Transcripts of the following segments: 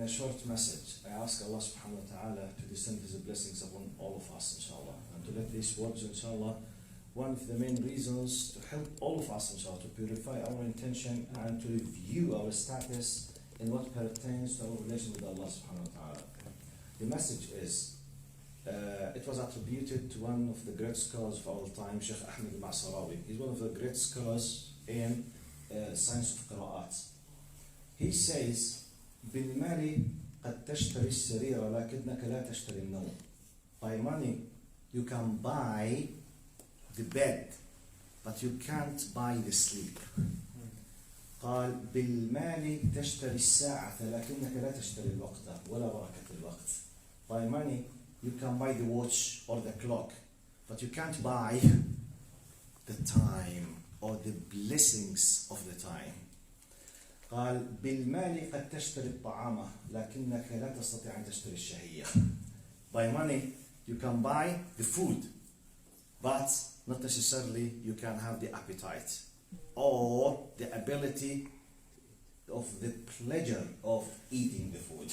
in a short message, I ask Allah subhanahu wa ta'ala to descend His blessings upon all of us, inshallah, and to let these words, inshallah, one of the main reasons to help all of us, inshallah, to purify our intention and to review our status in what pertains to our relation with Allah subhanahu wa ta'ala. The message is, it was attributed to one of the great scholars of our time, Sheikh Ahmed al-Ma'sarawi. He's one of the great scholars in science of qira'at. He says, بالمال قد تشتري السرير لكنك لا تشتري النوم. By money you can buy the bed, but you can't buy the sleep. قال بالمال تشتري الساعة لكنك لا تشتري الوقت ولا بركة الوقت. By money you can buy the watch or the clock, but you can't buy the time or the blessings of the time. قال بالمال قد تشتري الطعام لكنك لا تستطيع أن تشتري الشهية. By money you can buy the food, but not necessarily you can have the appetite or the ability of the pleasure of eating the food.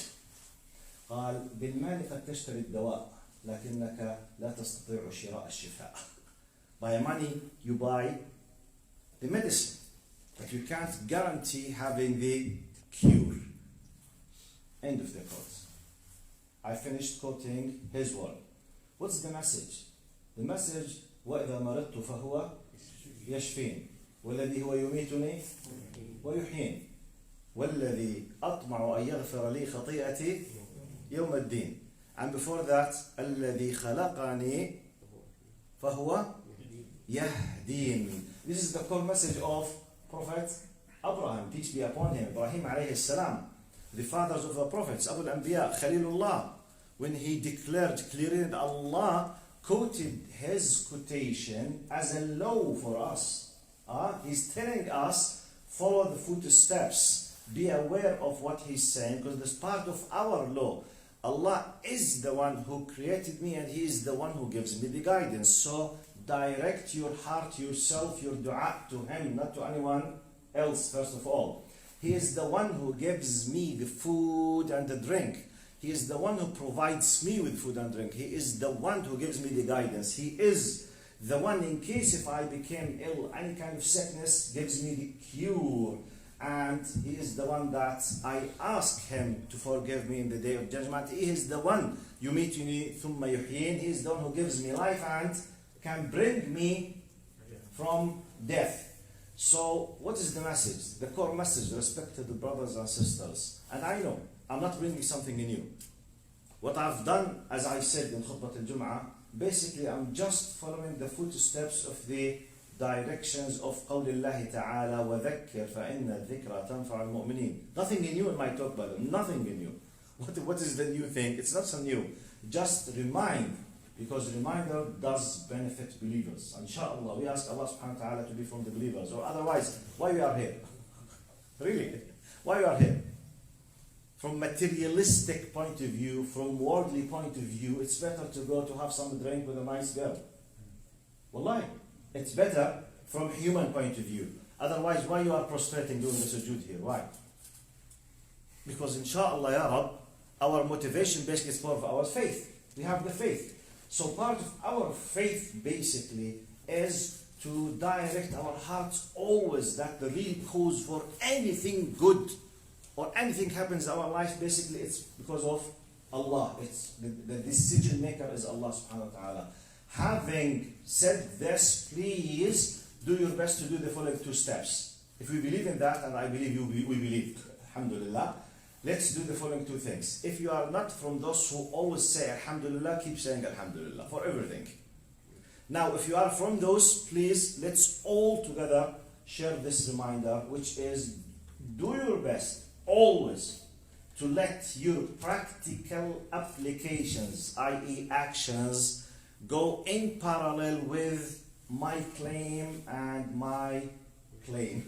قال بالمال قد تشتري الدواء لكنك لا تستطيع شراء الشفاء. By money you buy the medicine, but you can't guarantee having the cure. End of the quote. I finished quoting his word. What's the message? The message, وَإِذَا مَرِضْتُ فَهُوَ يَشْفِينِ وَالَّذِي هُوَ يُمِيتُنِي وَيُحْيِينِ وَالَّذِي أَطْمَعُ أَن يَغْفِرَ لِي خَطِيئَتِي يَوْمَ الدِّينِ. And before that, الَّذِي خَلَقَنِي فَهُوَ يَهْدِينِ. This is the core message of Prophet Abraham, peace be upon him, Ibrahim alayhi salam, the fathers of the prophets, Abu al-Anbiya, Khalilullah, when he declared clearly that Allah quoted his quotation as a law for us. He's telling us, follow the footsteps, be aware of what he's saying, because that's part of our law. Allah is the one who created me and He is the one who gives me the guidance. So direct your heart, yourself, your dua to Him, not to anyone else, first of all. He is the one who gives me the food and the drink. He is the one who provides me with food and drink. He is the one who gives me the guidance. He is the one, in case if I became ill, any kind of sickness, gives me the cure. And He is the one that I ask Him to forgive me in the day of judgment. He is the one, يُمِيتُنِي ثُمَّ يُحْيِينِ. He is the one who gives me life and can bring me from death. So what is the message? The core message, respected brothers and sisters. And I know, I'm not bringing something new. What I've done, as I said in Khutbah al-Jum'ah, basically I'm just following the footsteps of the directions of قول الله تعالى وذكر فإن الذكرى تنفع المؤمنين. Nothing new in my talk, brother. Nothing new. What is the new thing? It's not so new. Just remind, because reminder does benefit believers. Inshallah, we ask Allah subhanahu wa ta'ala to be from the believers. Or otherwise, why we are here? Really? Why we are here? From materialistic point of view, from worldly point of view, it's better to go to have some drink with a nice girl. Wallahi. It's better from human point of view. Otherwise, why you are prostrating doing the sujood here? Why? Because inshallah, ya Rab, our motivation basically is part of our faith. We have the faith. So part of our faith basically is to direct our hearts always that the real cause for anything good or anything happens in our life, basically it's because of Allah. It's the decision maker is Allah subhanahu wa ta'ala. Having said this, please do your best to do the following two steps. If we believe in that, and I believe we believe, alhamdulillah, let's do the following two things. If you are not from those who always say alhamdulillah, keep saying alhamdulillah for everything. Now, if you are from those, please, let's all together share this reminder, which is do your best always to let your practical applications, i.e. actions, go in parallel with my claim and my claim.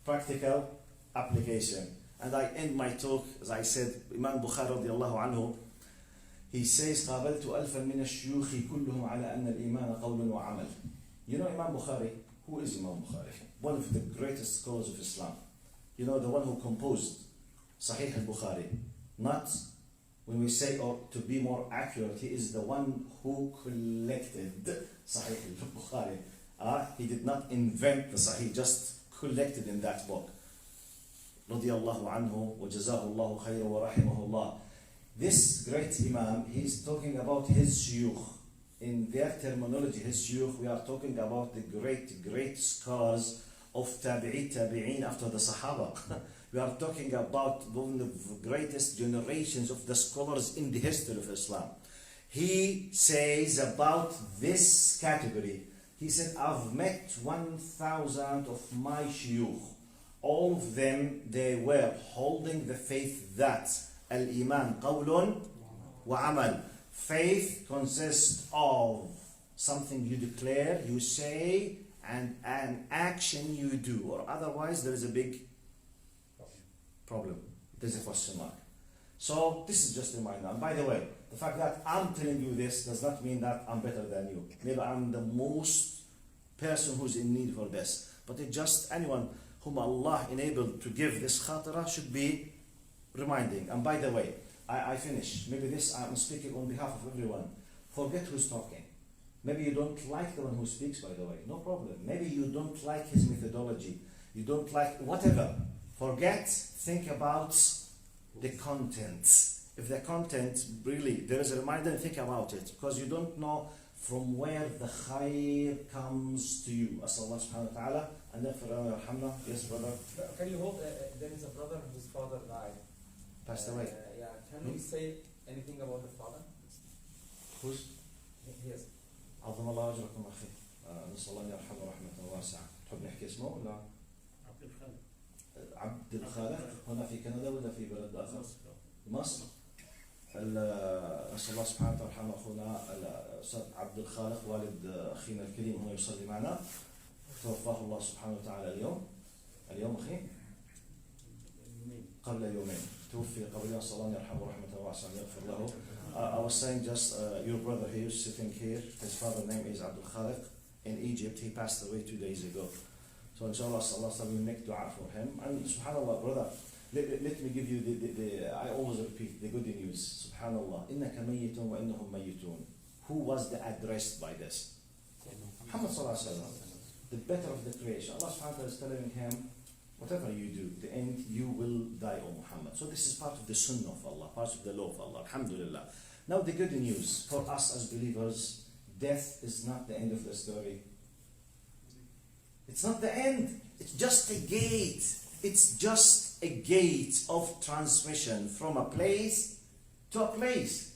Practical application. And I end my talk, as I said, Imam Bukhari radiallahu anhu, he says, قابلت ألفا من الشيوخ كلهم على أن الإيمان قول وعمل. You know Imam Bukhari? Who is Imam Bukhari? One of the greatest scholars of Islam. You know, the one who composed Sahih al-Bukhari. Not, when we say, or to be more accurate, he is the one who collected Sahih al-Bukhari. He did not invent the Sahih, he just collected in that book. Radiyallahu anhu wa jazahullahu khayra wa rahimahullah. This great Imam, he's talking about his shuyukh. In their terminology, his shuyukh, we are talking about the great scholars of tabi'in after the Sahaba. We are talking about one of the greatest generations of the scholars in the history of Islam. He says about this category, he said, I've met 1,000 of my shuyukh. All of them, they were holding the faith that al-iman qawlun wa amal. Faith consists of something you declare, you say, and an action you do, or otherwise there is a big problem. There's a question mark. So this is just a reminder. And by the way, the fact that I'm telling you this does not mean that I'm better than you. Maybe I'm the most person who's in need for this. But it's just anyone whom Allah enabled to give this khatira should be reminding. And by the way, I finish. Maybe this I'm speaking on behalf of everyone. Forget who's talking. Maybe you don't like the one who speaks, by the way. No problem. Maybe you don't like his methodology. You don't like whatever. Forget. Think about the content. If the content really, there is a reminder, think about it. Because you don't know from where the khair comes to you. As Allah subhanahu wa ta'ala. And then for Alhamdulillah, yes brother. Can you hold, there is a brother whose father died. Passed away. Yeah, can we say anything about the father? Who's? Yes. عظم الله أجركم أخي. نسأل الله أن يرحمه رحمة واسعة. تحب نحكي اسمه ولا؟ عبد الخالق. عبد الخالق هنا في كندا ولا في بلد آخر؟ مصر. نسأل الله سبحانه وتعالى يرحم أخونا الأستاذ عبد الخالق والد أخينا الكريم هنا يصلي معنا. توفاه الله سبحانه وتعالى اليوم أخي؟ قبل يومين. توفي قبل يوم. صلى الله يرحمه رحمة واسعة يغفر له. I was saying just your brother here sitting here, his father's name is Abdul Khaliq in Egypt. He passed away 2 days ago. So inshallah, Allah will make dua for him. And subhanallah, brother, let me give you I always repeat the good news. Subhanallah, innaka mayyitun wa innahum mayyitun. Who was the addressed by this? Muhammad sallallahu alaihi wasallam, the better of the creation. Allah subhanahu wa ta'ala is telling him, whatever you do, the end, you will die, O Muhammad. So this is part of the sunnah of Allah, part of the law of Allah. Alhamdulillah. Now the good news for us as believers, death is not the end of the story. It's not the end. It's just a gate. It's just a gate of transmission from a place to a place.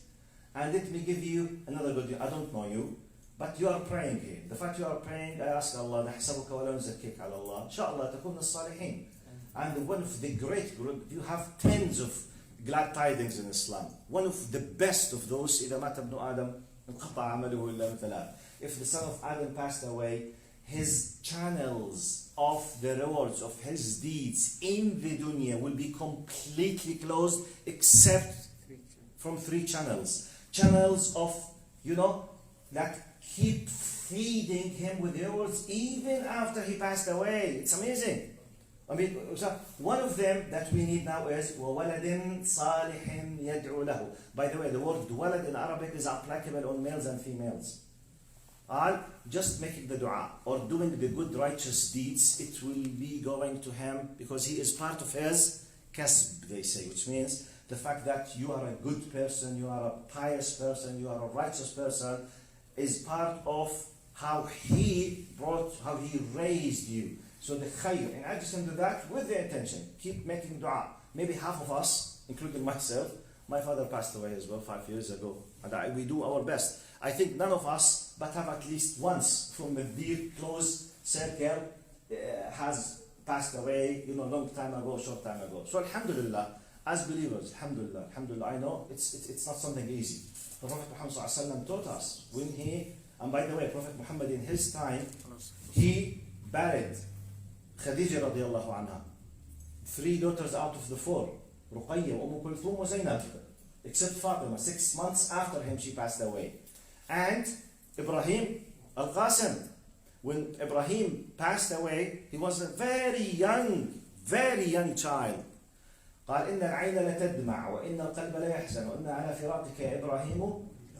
And let me give you another good news. I don't know you, but you are praying here. The fact you are praying, I ask Allah, نحسبك ولا نزكيك على الله. إن شاء الله تكون الصالحين. And one of the great group, you have tens of glad tidings in Islam. One of the best of those, إذا مات ابن آدم انقطع عمله إلا من ثلاث. If the son of Adam passed away, his channels of the rewards of his deeds in the dunya will be completely closed except from 3 channels. Channels of, that keep feeding him with rewards even after he passed away. It's amazing. I mean, one of them that we need now is وَوَلَدٍ صَالِحٍ يَدْعُو لَهُ. By the way, the word walad in Arabic is applicable on males and females. Just making the dua or doing the good righteous deeds, it will be going to him because he is part of his kasb, they say, which means the fact that you are a good person, you are a pious person, you are a righteous person is part of how he raised you. So the khayr, in addition to that, with the intention, keep making dua. Maybe half of us, including myself, my father passed away as well 5 years ago, and we do our best. I think none of us, but have at least once from a dear close circle, has passed away, long time ago, short time ago. So alhamdulillah, as believers, alhamdulillah, I know it's not something easy. The Prophet Muhammad taught us when and by the way, Prophet Muhammad in his time, he buried Khadija radiallahu anha, 3 daughters out of the 4, Ruqayya, Kulthum wa Zainab, except Fatima, 6 months after him she passed away. And Ibrahim al-Qasim, when Ibrahim passed away, he was a very young child. قال إن العين لتدمع وإن القلب لا يحزن وإن على فراقك يا إبراهيم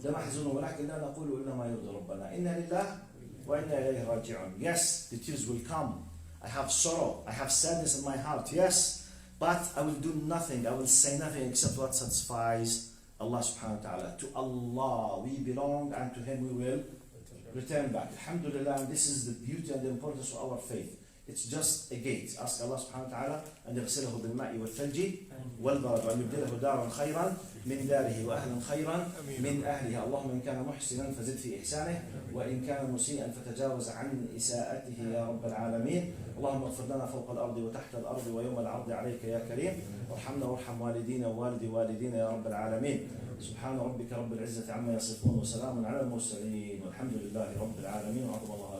لمحزون ولكن لا نقول إلا ما يرضي ربنا إنا لله وإنا إليه راجعون. Yes, the tears will come. I have sorrow, I have sadness in my heart, yes, but I will do nothing, I will say nothing except what satisfies Allah subhanahu wa ta'ala. To Allah we belong and to Him we will return back. Alhamdulillah, and this is the beauty and the importance of our faith. It's just a gate. Ask Allah subhanahu wa ta'ala أن يغسله بالماء والثلج والبرد وأن يبدله دارا خيرا من داره وأهلا خيرا من أهلها. اللهم إن كان محسنا فزد في إحسانه وإن كان مسيئا فتجاوز عن إساءته يا رب العالمين. اللهم اغفر لنا فوق الأرض وتحت الأرض ويوم العرض عليك يا كريم. وارحمنا وارحم والدينا ووالد والدينا يا رب العالمين. سبحان ربك رب العزة عما يصفون وسلام على المرسلين والحمد لله رب العالمين. وعظم الله